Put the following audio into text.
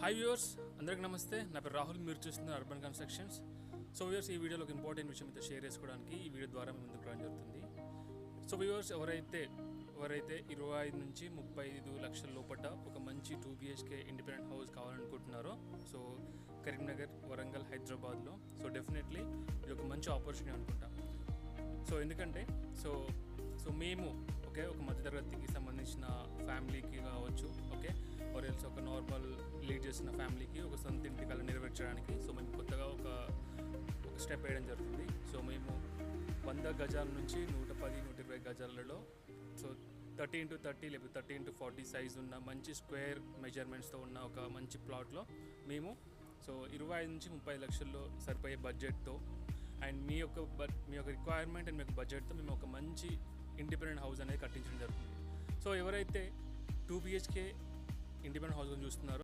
Hi viewers, అందరికీ నమస్తే. నా పేరు రాహుల్. మీరు చూస్తున్న అర్బన్ కన్స్ట్రక్షన్స్. సో వ్యూవర్స్, ఈ వీడియోలో ఒక ఇంపార్టెంట్ విషయం అయితే షేర్ చేసుకోవడానికి ఈ వీడియో ద్వారా మేము ముందుకు రావడం జరుగుతుంది. సో వ్యూవర్స్, ఎవరైతే 25 నుంచి 35 లక్షల లోపల ఒక మంచి 2 BHK ఇండిపెండెంట్ హౌస్ కావాలనుకుంటున్నారో, సో కరీంనగర్, వరంగల్, హైదరాబాద్లో, సో డెఫినెట్లీ ఇది ఒక మంచి ఆపర్చునిటీ అనుకుంటా. సో ఎందుకంటే సో మేము ఒక మధ్యతరగతికి సంబంధించిన ఫ్యామిలీకి కావచ్చు, ఆర్ఎల్స్ ఒక నార్మల్ లీడ్ చేసిన ఫ్యామిలీకి ఒక సొంత ఇంటి కళ నెరవేర్చడానికి సో మేము కొత్తగా ఒక స్టెప్ వేయడం జరుగుతుంది. సో మేము 100 గజాల నుంచి 110-120 గజాలలో సో 30x30 లేకపోతే 30x40 సైజు ఉన్న మంచి స్క్వేర్ మెజర్మెంట్స్తో ఉన్న ఒక మంచి ప్లాట్లో మేము సో 25 నుంచి 30 లక్షల్లో సరిపోయే బడ్జెట్తో అండ్ మీ యొక్క రిక్వైర్మెంట్ అండ్ మీ యొక్క బడ్జెట్తో మేము ఒక మంచి ఇండిపెండెంట్ హౌస్ అనేది కట్టించడం జరుగుతుంది. సో ఎవరైతే 2 BHK ఇండిపెండెంట్ హౌస్ చూస్తున్నారో